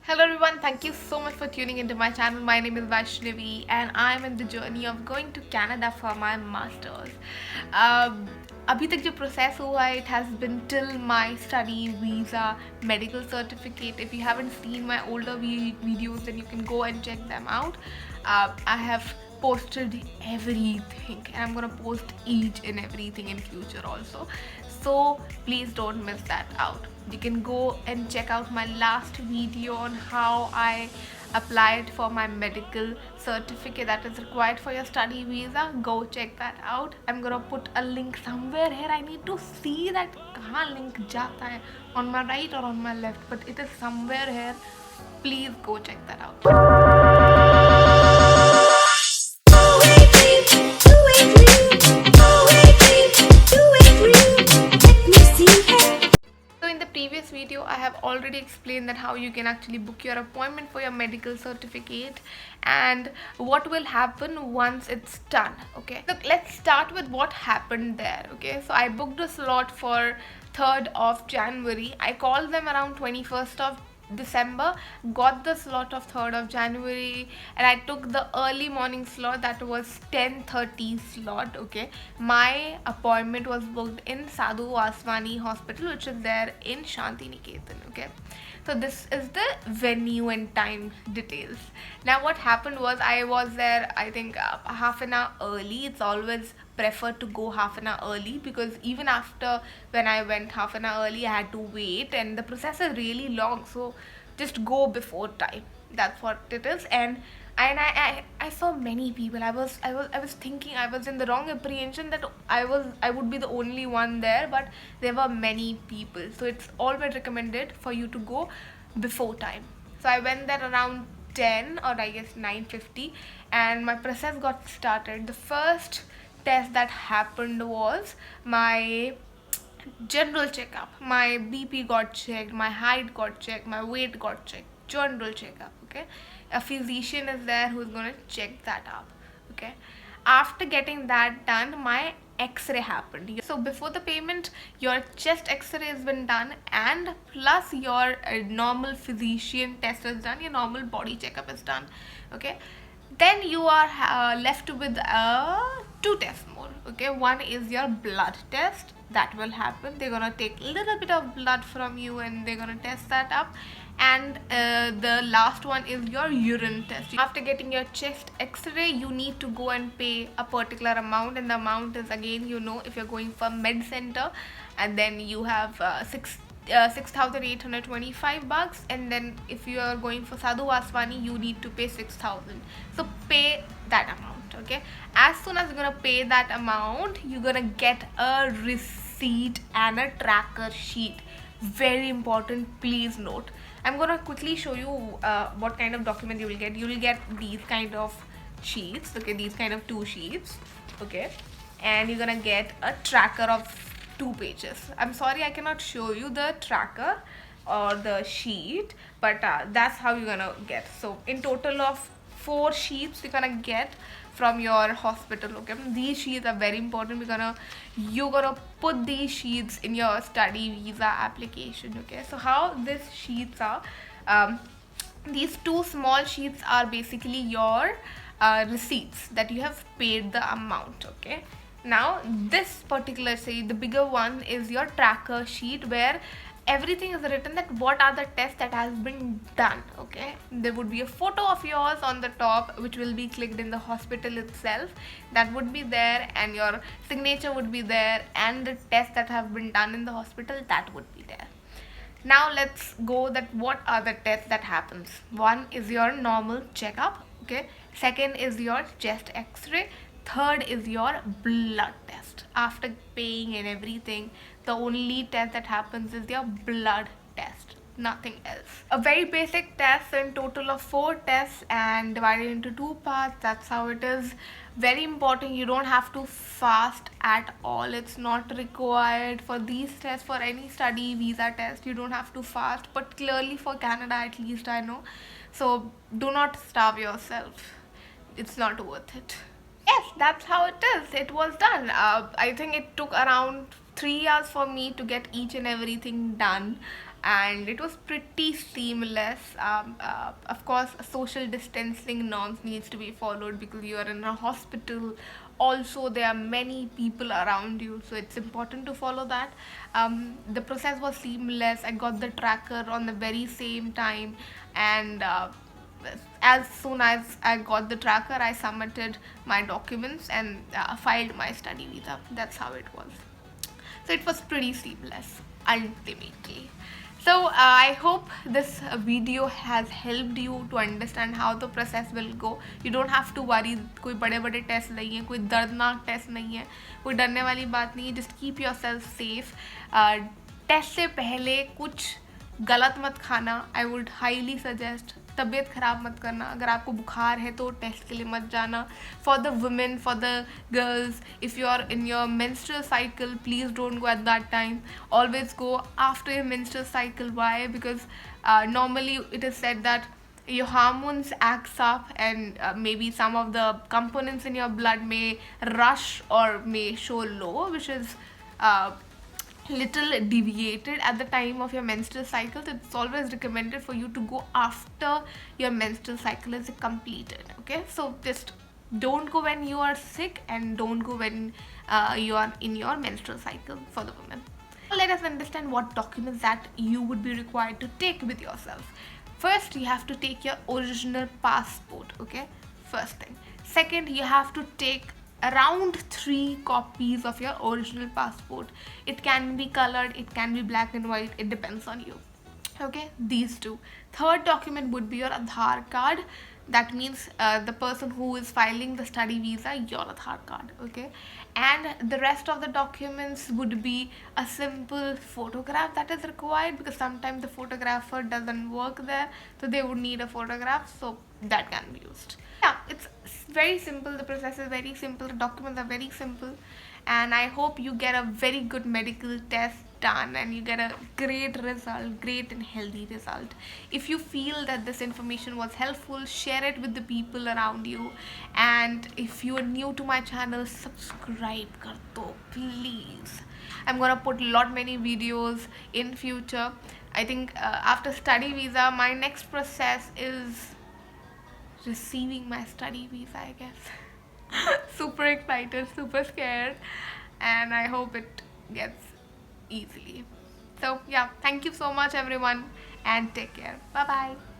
Hello everyone, thank you so much for tuning into my channel. My name is Vaishnavi and I am in the journey of going to Canada for my masters. अभी तक जो process हुआ है, it has been till my study visa medical certificate. If you haven't seen my older videos, then you can go and check them out. I have posted everything and I'm gonna post each and everything in future also, so please don't miss that out. You can go and check out my last video on how I applied for my medical certificate that is required for your study visa. Go check that out. I'm gonna put a link somewhere here. I need to see that kahan link jata hai, on my right or on my left, but it is somewhere here. Please go check that out. So in the previous video I have already explained that how you can actually book your appointment for your medical certificate and what will happen once it's done. Okay, so let's start with what happened there. Okay, so I booked a slot for 3rd of January. I called them around 21st of December, got the slot of 3rd of January, and I took the early morning slot, that was 10:30 slot. Okay, my appointment was booked in Sadhu Vaswani Hospital, which is there in Shanti Niketan. Okay, so this is the venue and time details. Now what happened was I was there, I think half an hour early. It's always prefer to go half an hour early, because even after when I went half an hour early I had to wait and the process is really long, so just go before time. That's what it is. And I saw many people. I was thinking, I was in the wrong apprehension that I would be the only one there, but there were many people, so it's always recommended for you to go before time. So I went there around 10 or I guess 9:50 and my process got started. The first test that happened was my general checkup. My BP got checked, my height got checked, my weight got checked. General checkup. Okay, a physician is there who's going to check that up. Okay, after getting that done, my x-ray happened. So before the payment, your chest x-ray has been done, and plus your normal physician test is done, your normal body checkup is done. Okay, then you are left with two tests more. Okay, one is your blood test. That will happen. They're gonna take a little bit of blood from you and they're gonna test that up. And the last one is your urine test. After getting your chest x-ray, you need to go and pay a particular amount, and the amount is, again, if you're going for med center, and then you have 6,825 bucks, and then if you are going for Sadhu Vaswani, you need to pay 6,000. So pay that amount. Okay, as soon as you're gonna pay that amount, you're gonna get a receipt and a tracker sheet. Very important, please note. I'm gonna quickly show you what kind of document you will get. You will get these kind of sheets. Okay, these kind of 2 sheets. Okay, and you're gonna get a tracker of 2 pages. I'm sorry I cannot show you the tracker or the sheet, but that's how you're gonna get. So in total of 4 sheets you're gonna get from your hospital. Okay, these sheets are very important. You're gonna put these sheets in your study visa application. Okay, so how these sheets are, these 2 small sheets are basically your receipts that you have paid the amount. Okay, now this particular, say the bigger one, is your tracker sheet, where everything is written, that what are the tests that has been done. Okay, there would be a photo of yours on the top, which will be clicked in the hospital itself. That would be there, and your signature would be there, and the tests that have been done in the hospital, that would be there. Now let's go that what are the tests that happens. One is your normal checkup. Okay, second is your chest x-ray, third is your blood test. After paying and everything, the only test that happens is your blood test, nothing else. A very basic test, in total of 4 tests and divided into 2 parts. That's how it is. Very important, you don't have to fast at all. It's not required for these tests. For any study visa test, you don't have to fast, but clearly for Canada, at least I know, so do not starve yourself. It's not worth it. Yes, that's how it is. It was done. I think it took around 3 hours for me to get each and everything done. and it was pretty seamless. Of course, social distancing norms needs to be followed because you are in a hospital. Also, there are many people around you, so it's important to follow that. The process was seamless. I got the tracker on the very same time, and as soon as I got the tracker, I submitted my documents and filed my study visa. That's how it was. So it was pretty seamless ultimately. So I hope this video has helped you to understand how the process will go. You don't have to worry. कोई बड़े बड़े test नहीं है, कोई दर्दनाक test नहीं है, कोई डरने वाली बात नहीं है. Just keep yourself safe. Test से पहले कुछ गलत मत खाना. I would highly suggest. तबीयत ख़राब मत करना. अगर आपको बुखार है तो टेस्ट के लिए मत जाना. For the women, for the girls, if you are in your menstrual cycle, please don't go at that time. Always go after your menstrual cycle. Why? Because normally it is said that your hormones acts up, and maybe some of the components in your blood may rush or may show low, which is little deviated at the time of your menstrual cycle. So it's always recommended for you to go after your menstrual cycle is completed. Okay, so just don't go when you are sick, and don't go when you are in your menstrual cycle for the women. Let us understand what documents that you would be required to take with yourself. First, you have to take your original passport. Okay, first thing. Second, you have to take around 3 copies of your original passport. It can be colored, it can be black and white, it depends on you. Okay, these two. Third document would be your Aadhaar card. That means the person who is filing the study visa, your Aadhaar card. Okay, and the rest of the documents would be a simple photograph that is required, because sometimes the photographer doesn't work there, so they would need a photograph, so that can be used. Yeah, it's very simple. The process is very simple. The documents are very simple, and I hope you get a very good medical test done and you get a great result, great and healthy result. If you feel that this information was helpful, share it with the people around you, and if you are new to my channel, subscribe kar do, please. I'm gonna put lot many videos in future. I think after study visa, my next process is receiving my study visa, I guess. Super excited, super scared, and I hope it gets easily. So yeah, thank you so much everyone, and take care. Bye bye.